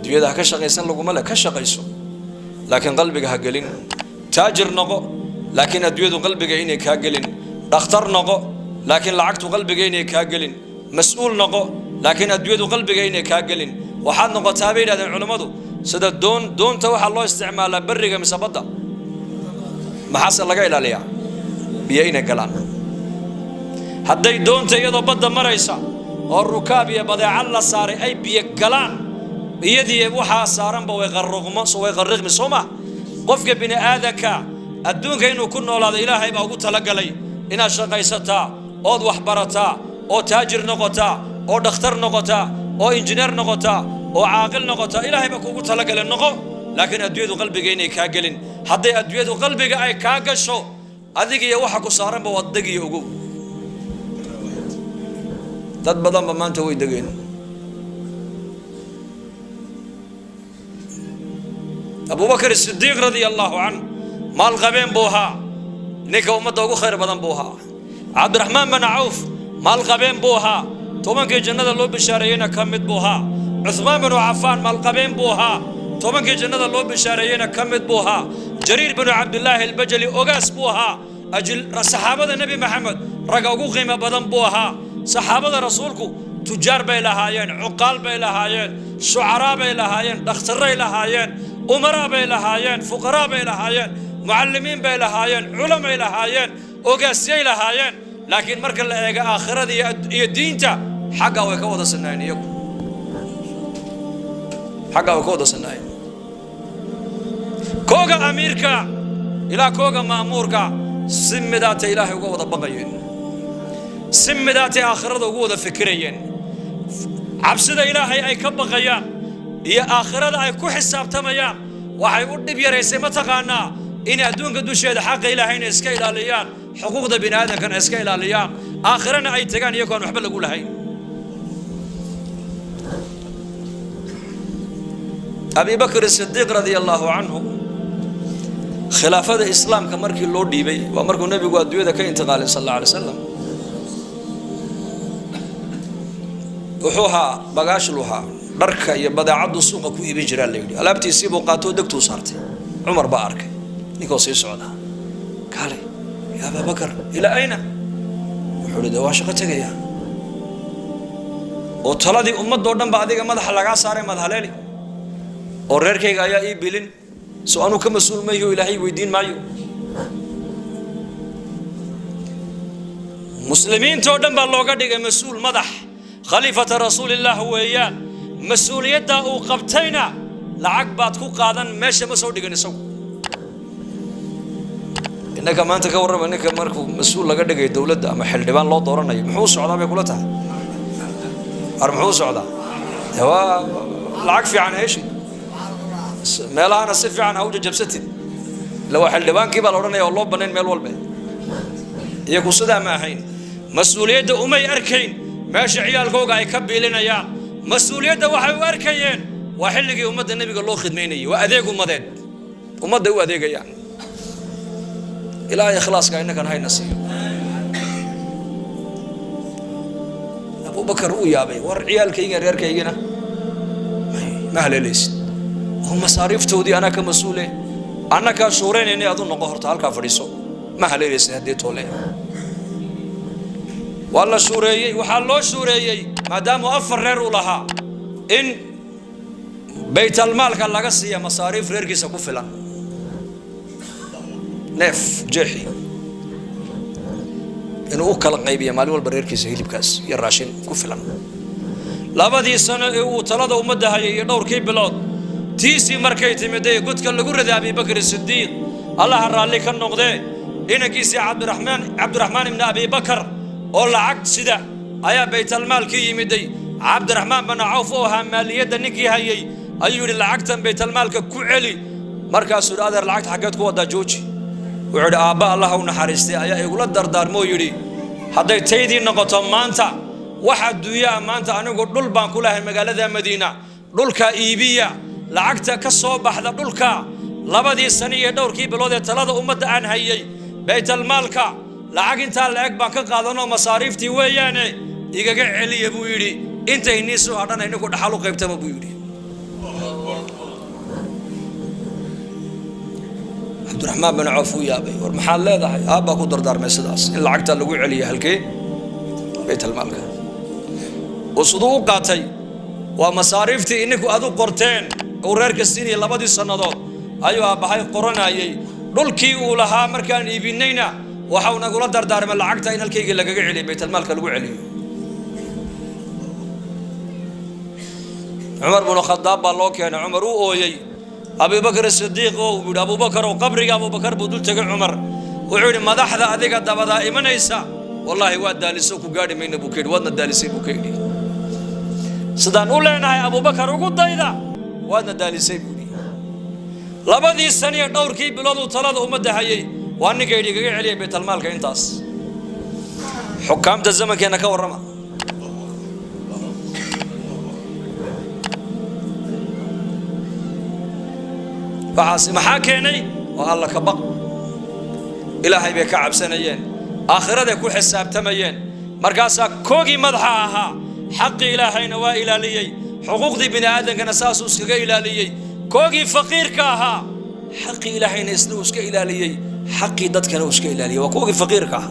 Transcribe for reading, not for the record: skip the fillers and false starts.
adduunyada ka shaqaysan laguma la ka shaqayso laakiin qalbiga ha gelin taajir noqo laakiin adduunyadu qalbiga inay ka gelin dhakhtar noqo laakiin lacagtu qalbiga inay ka gelin mas'uul noqo laakiin adduunyadu qalbiga inay ka gelin waxaad noqotaa bay yiraahdeen culimadu sida doonta waxa loo isticmaalaa bariga mise badda maxaa laga ilaaliyaa biyo inay galaan hadday doonta iyadoo badda maraysa oo rukaab iyo badeecad la saaray ay biyo galaan iyadii waxa saaranba way qarriqmi sooma qofka bini aadanka adduunka inuu ku noolaado ilaahay baa ugu talagalay inaad shaqaysataa ood wax barataa oo taajir noqotaa oo dhakhtar noqotaa oo injineer noqotaa oo caaqil noqotaa ilaahay baa kuugu talagalay noqo laakiin adduunyadu qalbiga inay ka gelin hadday adduunyadu qalbiga ay ka gasho adiga iyo waxa ku saaranba wad dagiyo ugu dad badan ba maanta way dageen Abu Bakr as-Siddiq radiyallahu anhu maal qabeen booha ninka ummadda ugu khayr badan booha Abdurrahman bin Auf maal qabeen booha tobankii jannada loo bishaareeyayna kamid booha Uthman bin Affan maal qabeen booha tobankii jannada loo bishaareeyayna kamid booha Jarir bin Abdullah al-Bajali ogaas booha ajil saxaabada Nabi Muhammad raga ugu qiimo badan booha saxaabada rasuulku tujaar bay lahaayeen uqaal bay lahaayeen shu'ara bay lahaayeen dhakhtaray lahaayeen umara bay lahaayeen fuqara bay lahaayeen muallimiin bay lahaayeen culama bay lahaayeen ogaasiyay lahaayeen laakiin marka la eego aakhirada iyo diinta xagga way ka wada sanaayeen iyagu xagga way ka wada sanaayeen kooga amiirka ila kooga maamurka simidaata ilaahay uga wada baqayeen simidaata aakhirada uga wada fikirayeen cabsida ilaahay ay ka baqayaan iyo aakhirada ay ku xisaabtamayaan waxay u dib yareysay ma taqaanaa in adduunka dusheeda xaqqa ilaahayna iska ilaaliyaan xuquuqda bini aadamkana iska ilaaliyaan aakhirana ay tagaan iyagoon waxba lagu lahayn Abi Bakr as-Siddiq radiyallahu anhu khilaafada islaamka markii loo dhiibay waa markuu nabigu adduunyada ka intiqaalay sallallahu alayhi wasallam wuxuuha bagaash luha dharka iyo badeecadu suuqa ku iibin jiraa la yiri alaabtiisii buu qaato degtuu saartay Umar baa arkay ninkoo sii socda kale ya Abu Bakr ila ayna wuxuu leeyahay waa shaqo tagaya oo taladii ummadoo dhan ba adiga madaxa laga saaray madhaleeli oo reerkayga ayaa ii bilin soo anu ka mas'uul maayo ilaahay weydiin maayo muslimiintoo dhan baa looga dhigay mas'uul madax khaliifata rasuulillah weeyaan mas'uuliyadda uu qabtayna lacag baad ku qaadan meesha ma soo dhigan isagu inaka maanta ka warrama ninka markuu mas'uul laga dhigay dawladda ama xildhibaan loo dooranayo muxuu socdaa bay kula tahay muxuu socdaa waa lacag fiican heeshi meelaana si fiican u jabsatid la waxa xildhibaankii baa la oranaya oo loo banayn meel walba iyagu sidaa ma ahayn mas'uuliyadda umay arkayn meesha ciyaalkooga ay ka biilinayaan mas'uuliyadda waxay u arkayeen waa xilligii ummadda nabiga loo khidmeynayay waa adeeg ummadeed ummadda u adeegayaan ilaahay ikhlaaska innakan hayna siiyo Abu Bakr uu yaabay war ciyaalkayga reerkaygina ma haleelaysid oo masaariiftoodii ana ka mas'uule ana ka shuureynay aad u noqo horta halka fadhiiso ma haleelaysid hadii toole wala shuureeyay waxa loo shuureeyay maadaama afar reer u lahaa in bayt al-maalka laga siiyo masaariif reerkiisa ku filan neef jeexi inuu kala qaybiyo maalin walba reerkiisa hilibkaas iyo raashin ku filan labadii sano ee uu talada ummadda hayay iyo dhowrkii bilood tiisi markay timiday godka lagu raday Abi Bakr as-Siddiq Allah raalli ka noqday inankiisi Abdurrahman ibn Abi Bakr oo lacag sida ayaa bayt al-maalki yimiday Abdurrahman bin Auf oo maaliyada ninkii hayay ayuu yiri lacagtan bayt al-maalka ku celi markaas uu adeer lacagta xageed ku wada jooji wuxuu aabba Allah u naxariistay ayaa igula dardaarmo yiri haday taydii noqoto maanta waxa duuyaa maanta anigu dhul baan ku lahay magaalada Madiina dhulka iibiya lacagta ka soo baxda dhulka labadii sano iyo dhowrkii bilood ee talada ummadda aan hayay bayt al-maalka lacag inta lacag baan ka qaadano masaariiftii weeyaane igaga celiya buu yiri intay niisu hadhan inagu dhaxal u qaybtama buu yiri cabdiraxmaan bin cawf uu yaabay war maxaad leedahay aabbaa ku dardaarmay sidaas in lacagta lagu celiyo halkee baytalmaalka وصدوق قاتي ومصاريفتي إنك أدو قرتين وريرك السيني لبدي سنادات أيوة بهاي قرنا أيي دول كي ولها مركان يبينينا وحاولنا نقول دار من العقد إن الكيك اللي جاي عليه بيت المال كلو عليه عمر بن الخطاب الله كان عمر وأويي أبي بكر الصديق وأبو بكر وقبري أبو بكر بدول تجع عمر وعود ما ذا حدا أذيك الدبدا إيمان إيسا والله واد دالسوك وقاري من بوكيد وادنا دالسي بوكيدي سدان أولنا يا أبو بكر وقول ضيدا وادنا دالسي بودي لبدي السنة دور كي بلاد وطلاد أمده هاي وأنا قاعد يجي عليه بيت المال كإنتاس حكام الزمن كأنك ورما فحاسي محاكيني والله كبق إلهي بكعب سنيين آخرته كو حساب تميين مركاسا كوغي مدحاها حق إلهي نوا إلاليي حقوق دي بني آدم كان أساسه اسكا إلاليي كوغي فقير كاها حق إلهي نسلو اسكا إلاليي حقي دد كان اسكا إلاليي وكوغي فقير كاها